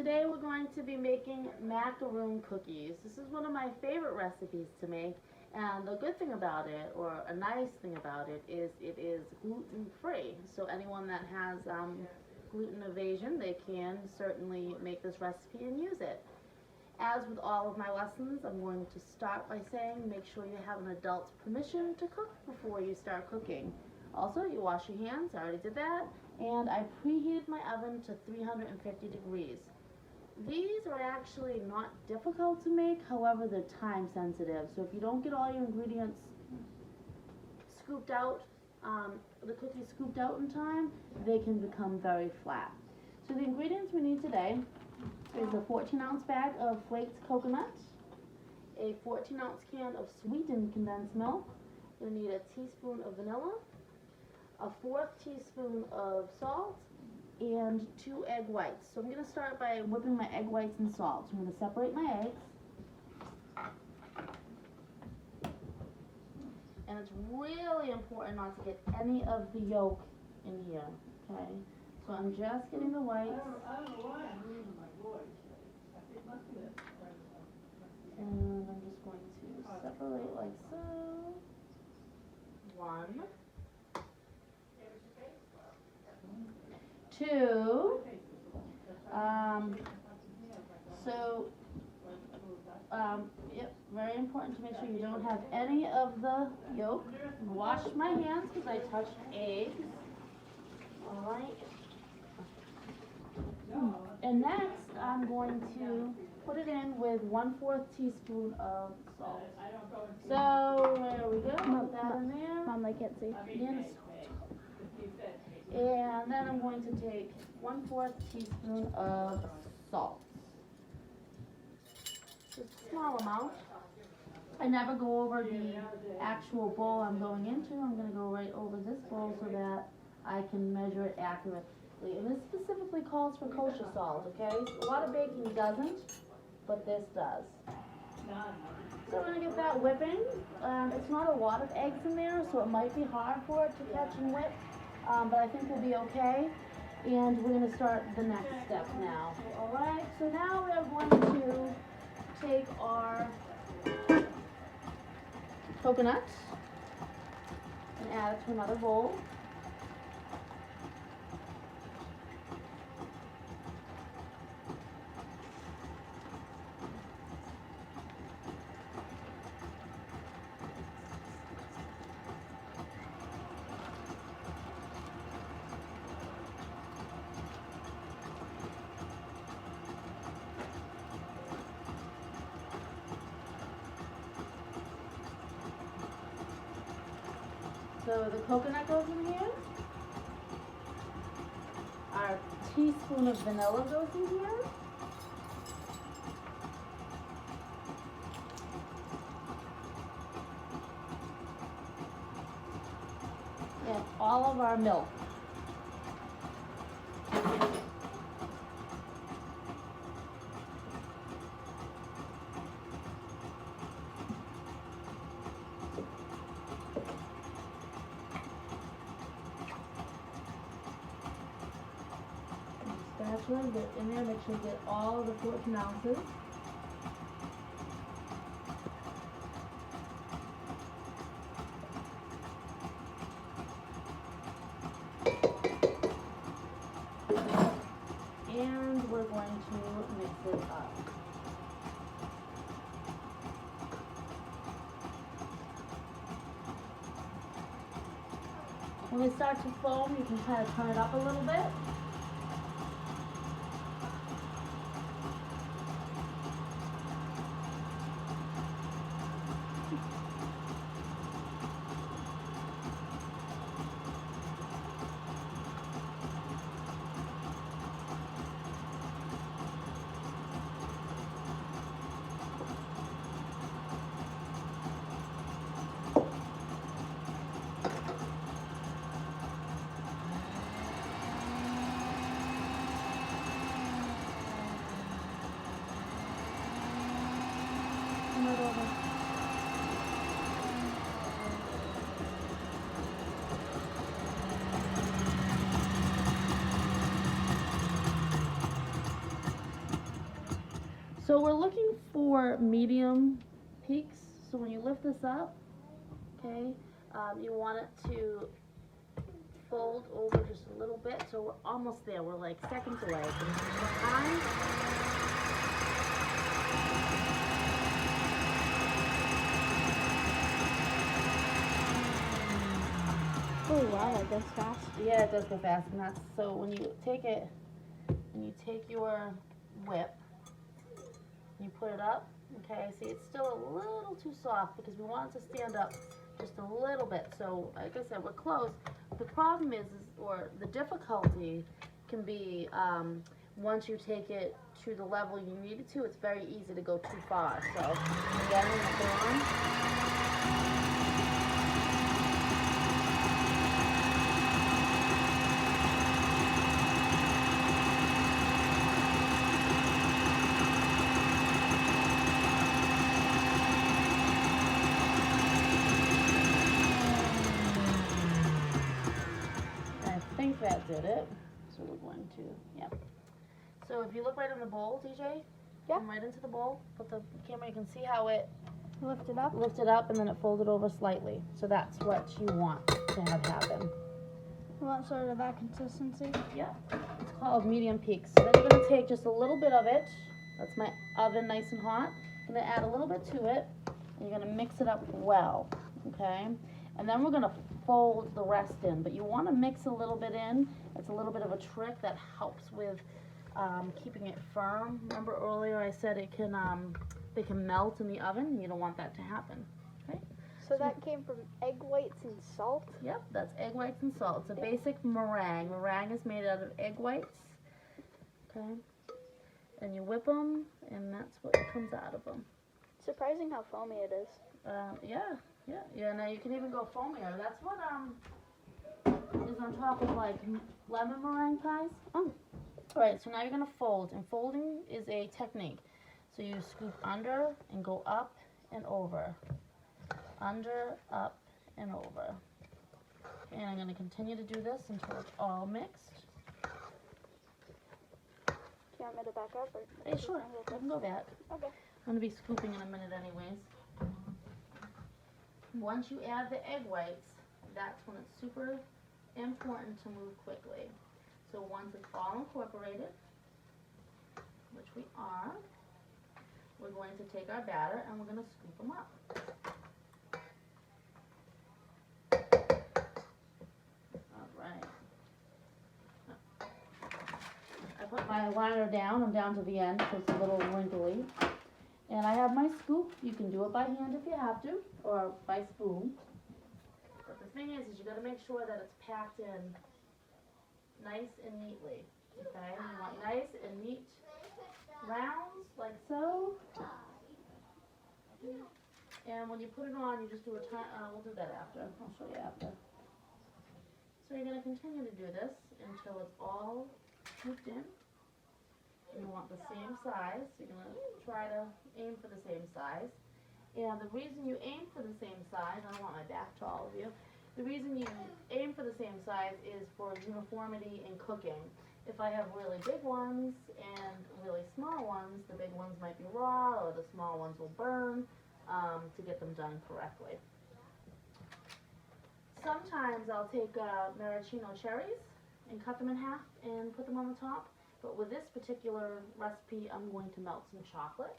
today we're going to be making macaroon cookies. This is one of my favorite recipes to make, and the good thing about it, or a nice thing about it, is gluten-free. So anyone that has gluten evasion, they can certainly make this recipe and use it. As with all of my lessons, I'm going to start by saying make sure you have an adult's permission to cook before you start cooking. Also, you wash your hands, I already did that, and I preheated my oven to 350 degrees. These are actually not difficult to make, however they're time sensitive. So if you don't get all your ingredients scooped out, the cookies scooped out in time, they can become very flat. So the ingredients we need today is a 14-ounce bag of flaked coconut, a 14-ounce can of sweetened condensed milk. You'll need a teaspoon of vanilla, a 1/4 teaspoon of salt, and 2 egg whites. So I'm going to start by whipping my egg whites and salt. So I'm going to separate my eggs. And it's really important not to get any of the yolk in here, okay? So I'm just getting the whites. I don't know why I'm losing my voice. I think it must be it. And I'm just going to separate like so. 1, 2. Yep, very important to make sure you don't have any of the yolk. Wash my hands because I touched eggs. All right. And next, I'm going to put it in with 1/4 teaspoon of salt. So there we go. Put that in there. Mom, I can't see. And then I'm going to take 1/4 teaspoon of salt. Just a small amount. I never go over the actual bowl I'm going into. I'm going to go right over this bowl so that I can measure it accurately. And this specifically calls for kosher salt, okay? A lot of baking doesn't, but this does. So we're going to get that whipping. It's not a lot of eggs in there, so it might be hard for it to catch and whip. But I think we'll be okay. And we're going to start the next step now. Alright, so now we are going to take our coconut and add it to another bowl. So the coconut goes in here. Our teaspoon of vanilla goes in here. And all of our milk. Spatula, get in there, make sure you get all of the 14 ounces. And we're going to mix it up. When they start to foam, you can kind of turn it up a little bit. So we're looking for medium peaks. So when you lift this up, okay, you want it to fold over just a little bit. So we're almost there. We're like seconds away. Behind. Oh wow, that goes fast. Yeah, it does go fast, and that's so when you take it and you take your whip, you put it up. Okay, see, it's still a little too soft because we want it to stand up just a little bit. So, like I said, we're close. The problem is or the difficulty can be once you take it to the level you need it to, it's very easy to go too far. So, again, I'm gonna put it on. I think that did it. So we're going to, yeah. So if you look right in the bowl, DJ, Yeah. come right into the bowl. Put the camera, you can see how it Lift it up. And then it folded over slightly. So that's what you want to have happen. You want sort of that consistency? Yeah. It's called medium peaks. So then you're going to take just a little bit of it. That's my oven nice and hot. I'm going to add a little bit to it. And you're going to mix it up well. Okay? And then we're going to fold the rest in, but you want to mix a little bit in. It's a little bit of a trick that helps with keeping it firm. Remember earlier I said it can they can melt in the oven. You don't want that to happen. Okay? So that came from egg whites and salt? Yep, that's egg whites and salt. It's a basic meringue. Meringue is made out of egg whites. Okay? And you whip them, and that's what comes out of them. Surprising how foamy it is. Yeah. Now you can even go foamier. That's what is on top of like lemon meringue pies. Oh. All right. So now you're gonna fold, and folding is a technique. So you scoop under and go up and over, under, up, and over. And I'm gonna continue to do this until it's all mixed. Do you want me to back up? Or Hey, sure. You can go back. Okay. I'm gonna be scooping in a minute, anyways. Once you add the egg whites, that's when it's super important to move quickly. So once it's all incorporated, which we are, we're going to take our batter and we're going to scoop them up. All right. I put my liner down. I'm down to the end because it's a little wrinkly. And I have my scoop. You can do it by hand if you have to, or by spoon. But the thing is you got to make sure that it's packed in nice and neatly. Okay, you want nice and neat rounds like so. And when you put it on, you just do a we'll do that after. I'll show you after. So you're going to continue to do this until it's all scooped in. You want the same size, so you're going to try to aim for the same size. And the reason you aim for the same size, I don't want my back to all of you, the reason you aim for the same size is for uniformity in cooking. If I have really big ones and really small ones, the big ones might be raw or the small ones will burn to get them done correctly. Sometimes I'll take maraschino cherries and cut them in half and put them on the top. But with this particular recipe, I'm going to melt some chocolate.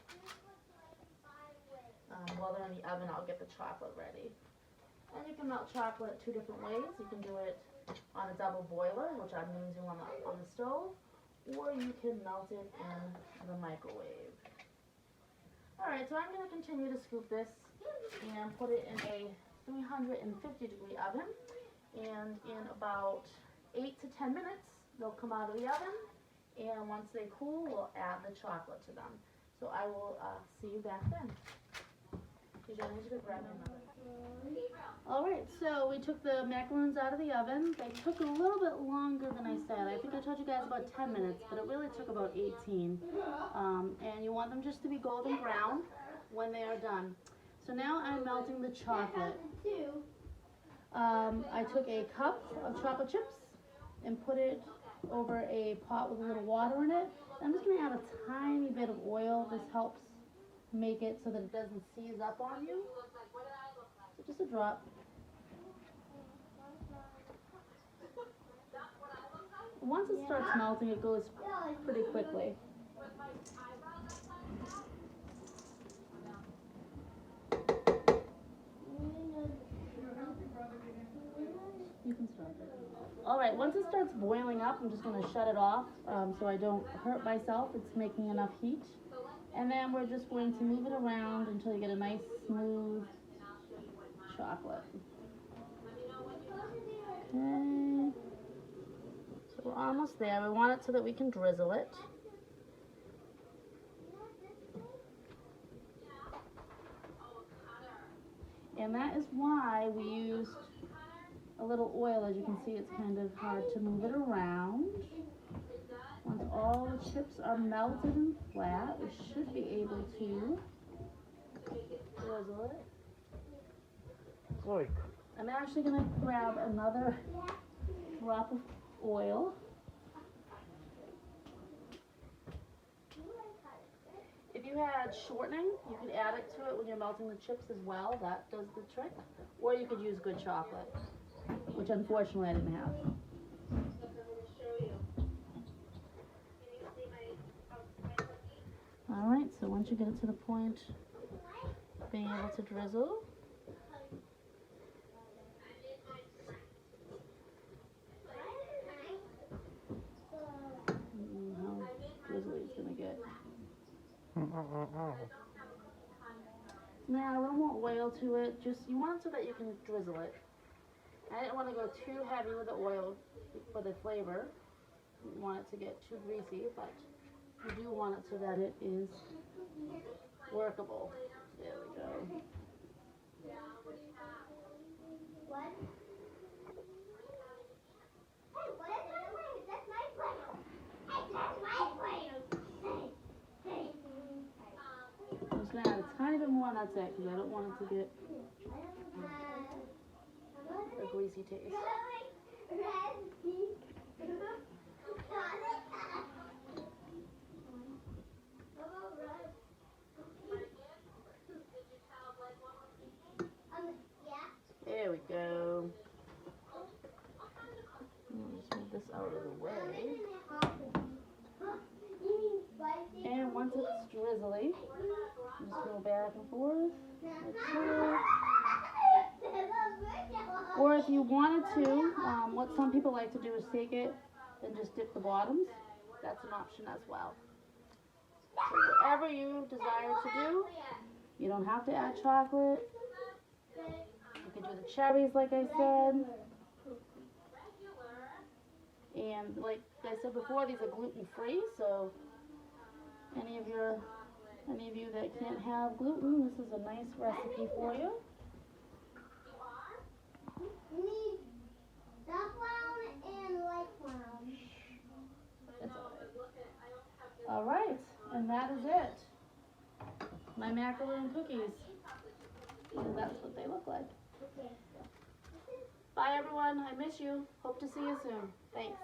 While they're in the oven, I'll get the chocolate ready. And you can melt chocolate 2 different ways. You can do it on a double boiler, which I'm using on the stove, or you can melt it in the microwave. Alright, so I'm going to continue to scoop this and put it in a 350-degree oven. And in about 8 to 10 minutes, they'll come out of the oven. And once they cool, we'll add the chocolate to them. So I will see you back then. Alright, so we took the macaroons out of the oven. They took a little bit longer than I said. I think I told you guys about 10 minutes, but it really took about 18. And you want them just to be golden brown when they are done. So now I'm melting the chocolate. I took a cup of chocolate chips and put it over a pot with a little water in it. I'm just going to add a tiny bit of oil oil. This helps make it so that it doesn't seize up on you. So just a drop. Once it starts melting, it goes pretty quickly. You can start it. All right, once it starts boiling up, I'm just going to shut it off so I don't hurt myself. It's making enough heat. And then we're just going to move it around until you get a nice smooth chocolate. Okay. So we're almost there. We want it so that we can drizzle it. And that is why we used a little oil. As you can see, it's kind of hard to move it around. Once all the chips are melted and flat, we should be able to drizzle it. Oi. I'm actually going to grab another drop of oil. If you had shortening, you could add it to it when you're melting the chips as well. That does the trick. Or you could use good chocolate, which unfortunately I didn't have. Alright, so once you get it to the point of being able to drizzle, how drizzly it's going to get. Now, a little more oil to it. Just, you want it so that you can drizzle it. I didn't want to go too heavy with the oil for the flavor. You want it to get too greasy, but you do want it so that it is workable. There we go. I'm just going to add a tiny bit more, and that's it, because I don't want it to get a greasy taste. There we go. Just move this out of the way. And once it's drizzly, just go back and forth. Or if you wanted to, what some people like to do is take it and just dip the bottoms. That's an option as well. So whatever you desire to do, you don't have to add chocolate. You can do the cherries like I said. And like I said before, these are gluten-free, so any of you that can't have gluten, this is a nice recipe for you. Need dark brown and light brown. That's all right, and that is it. My macaroon cookies. And that's what they look like. Bye everyone, I miss you. Hope to see you soon. Thanks.